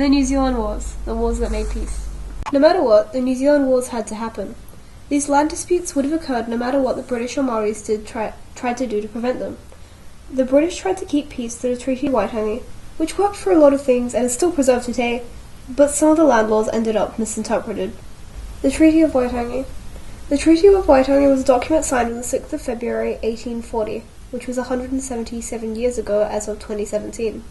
the New Zealand Wars, the wars that made peace. No matter what, the New Zealand Wars had to happen. These land disputes would have occurred no matter what the British or Maoris tried to do to prevent them. The British tried to keep peace through the Treaty of Waitangi, which worked for a lot of things and is still preserved today, but some of the land laws ended up misinterpreted. The Treaty of Waitangi. The Treaty of Waitangi was a document signed on the 6th of February 1840, which was 177 years ago as of 2017.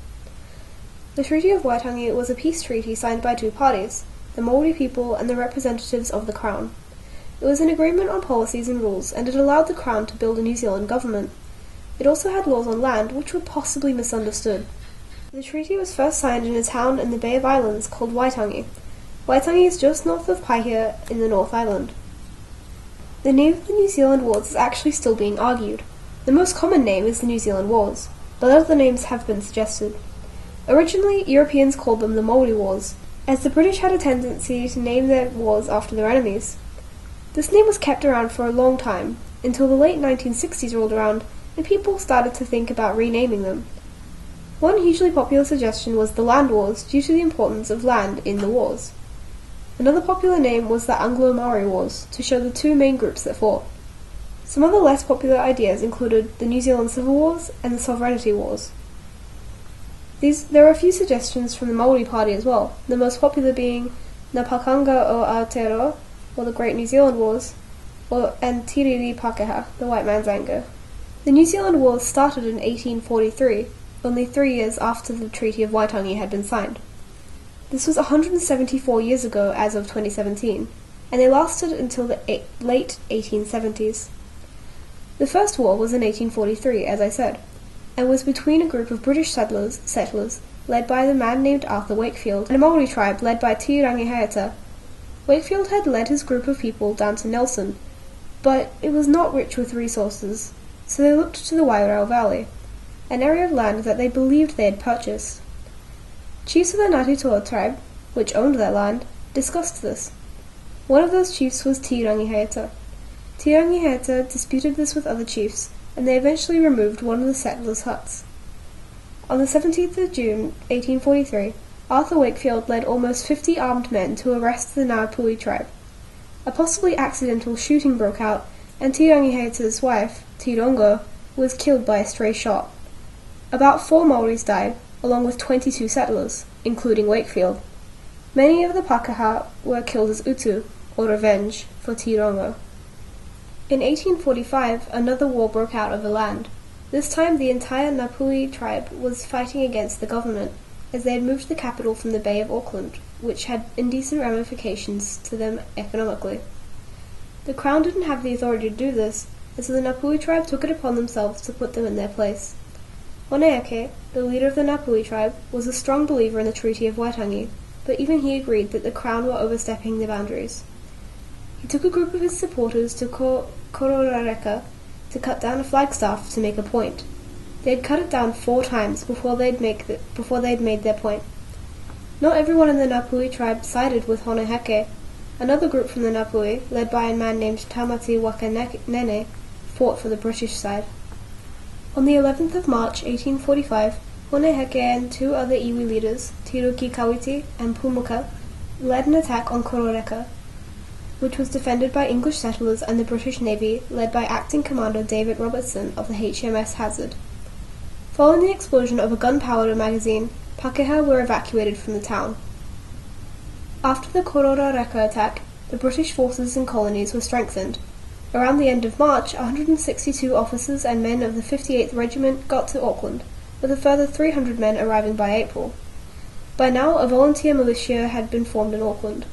The Treaty of Waitangi was a peace treaty signed by two parties, the Maori people and the representatives of the Crown. It was an agreement on policies and rules, and it allowed the Crown to build a New Zealand government. It also had laws on land which were possibly misunderstood. The treaty was first signed in a town in the Bay of Islands called Waitangi. Waitangi is just north of Paihia in the North Island. The name of the New Zealand Wars is actually still being argued. The most common name is the New Zealand Wars, but other names have been suggested. Originally, Europeans called them the Maori Wars, as the British had a tendency to name their wars after their enemies. This name was kept around for a long time, until the late 1960s rolled around and people started to think about renaming them. One hugely popular suggestion was the Land Wars due to the importance of land in the wars. Another popular name was the Anglo-Maori Wars, to show the two main groups that fought. Some other less popular ideas included the New Zealand Civil Wars and the Sovereignty Wars. There are a few suggestions from the Maori Party as well, the most popular being Na Pakanga o Aotearoa, or the Great New Zealand Wars, and Tiriri Pakeha, the White Man's Anger. The New Zealand Wars started in 1843, only 3 years after the Treaty of Waitangi had been signed. This was 174 years ago as of 2017, and they lasted until the late 1870s. The first war was in 1843, as I said, and was between a group of British settlers led by the man named Arthur Wakefield and a Maori tribe led by Te Rangihaeta. Wakefield had led his group of people down to Nelson, but it was not rich with resources, so they looked to the Wairau Valley, an area of land that they believed they had purchased. Chiefs of the Ngāti Toa tribe, which owned that land, discussed this. One of those chiefs was Te Rangihaeta. Te Rangihaeta disputed this with other chiefs, and they eventually removed one of the settlers' huts. On the 17th of June, 1843, Arthur Wakefield led almost 50 armed men to arrest the Ngāpuhi tribe. A possibly accidental shooting broke out, and Te Rangihaeta's wife, Te Rongo, was killed by a stray shot. About 4 Maoris died, along with 22 settlers, including Wakefield. Many of the Pakeha were killed as utu, or revenge, for Te Rongo. In 1845, another war broke out over land. This time the entire Ngāpuhi tribe was fighting against the government, as they had moved the capital from the Bay of Auckland, which had indecent ramifications to them economically. The Crown didn't have the authority to do this, and so the Ngāpuhi tribe took it upon themselves to put them in their place. Honeake, the leader of the Ngāpuhi tribe, was a strong believer in the Treaty of Waitangi, but even he agreed that the Crown were overstepping their boundaries. He took a group of his supporters to Kororareka to cut down a flagstaff to make a point. They had cut it down 4 times before they'd made their point. Not everyone in the Ngāpuhi tribe sided with Honeake. Another group from the Ngāpuhi, led by a man named Tamati Wakanene, fought for the British side. On the 11th of March, 1845, Honeake and 2 other iwi leaders, Tiruki Kawiti and Pumuka, led an attack on Kororeka, which was defended by English settlers and the British Navy, led by Acting Commander David Robertson of the HMS Hazard. Following the explosion of a gunpowder magazine, Pakeha were evacuated from the town. After the Kororareka attack, the British forces and colonies were strengthened. Around the end of March, 162 officers and men of the 58th Regiment got to Auckland, with a further 300 men arriving by April. By now, a volunteer militia had been formed in Auckland.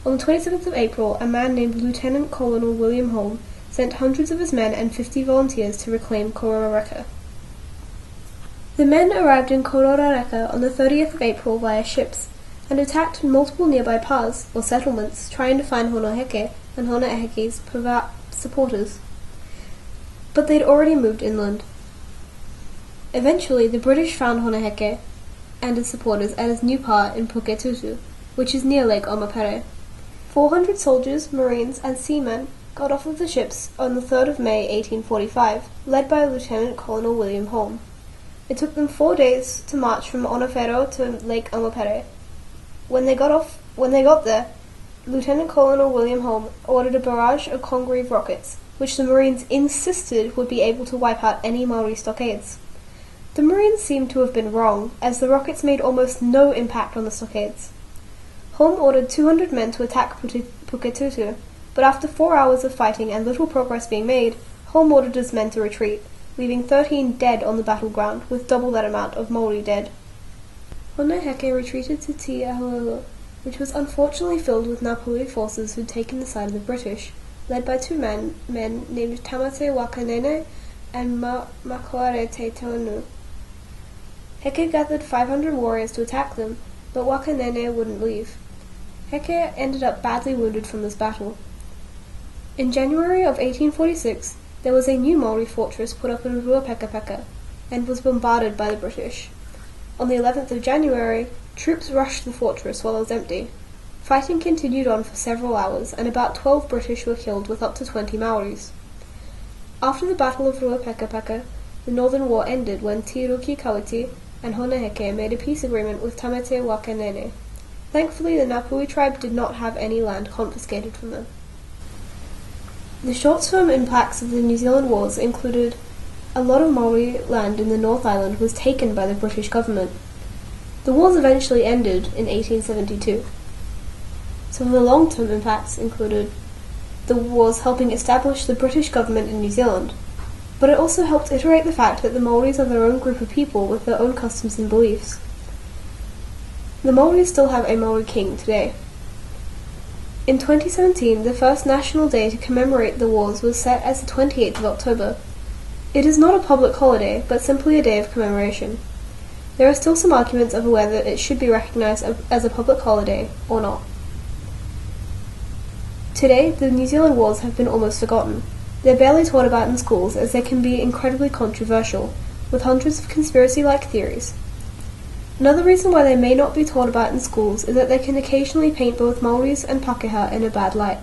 On the 27th of April, a man named Lieutenant Colonel William Holm sent hundreds of his men and 50 volunteers to reclaim Kororareka. The men arrived in Kororareka on the 30th of April via ships, and attacked multiple nearby pas, or settlements, trying to find Honeake and Honeake's supporters. But they'd already moved inland. Eventually, the British found Honeake and his supporters at his new pa in Puketutu, which is near Lake Omapere. 400 soldiers, marines, and seamen got off of the ships on the 3rd of May 1845, led by Lieutenant Colonel William Holm. It took them 4 days to march from Onofero to Lake Omapere. When they got there, Lieutenant Colonel William Holm ordered a barrage of Congreve rockets, which the Marines insisted would be able to wipe out any Maori stockades. The Marines seemed to have been wrong, as the rockets made almost no impact on the stockades. Holm ordered 200 men to attack Puketutu, but after 4 hours of fighting and little progress being made, Holm ordered his men to retreat, leaving 13 dead on the battleground, with double that amount of Maori dead. Honeheke retreated to Te Ahuelu, which was unfortunately filled with Ngāpuhi forces who'd taken the side of the British, led by two men named Tamate Wakanene and Makoare Te Taunu. Heke gathered 500 warriors to attack them, but Wakanene wouldn't leave. Heke ended up badly wounded from this battle. In January of 1846, there was a new Maori fortress put up in Ruapekapeka, and was bombarded by the British. On the 11th of January, troops rushed the fortress while it was empty. Fighting continued on for several hours, and about 12 British were killed with up to 20 Maoris. After the Battle of Ruapekapeka, the Northern War ended when Tiruki Kawiti and Honeheke made a peace agreement with Tamate Wakanene. Thankfully, the Ngāpuhi tribe did not have any land confiscated from them. The short-term impacts of the New Zealand Wars included a lot of Maori land in the North Island was taken by the British government. The wars eventually ended in 1872. Some of the long-term impacts included the wars helping establish the British government in New Zealand, but it also helped iterate the fact that the Maoris are their own group of people with their own customs and beliefs. The Maoris still have a Maori king today. In 2017, the first national day to commemorate the wars was set as the 28th of October. It is not a public holiday, but simply a day of commemoration. There are still some arguments over whether it should be recognized as a public holiday or not. Today, the New Zealand Wars have been almost forgotten. They're barely taught about in schools as they can be incredibly controversial, with hundreds of conspiracy-like theories. Another reason why they may not be taught about in schools is that they can occasionally paint both Maoris and Pākehā in a bad light.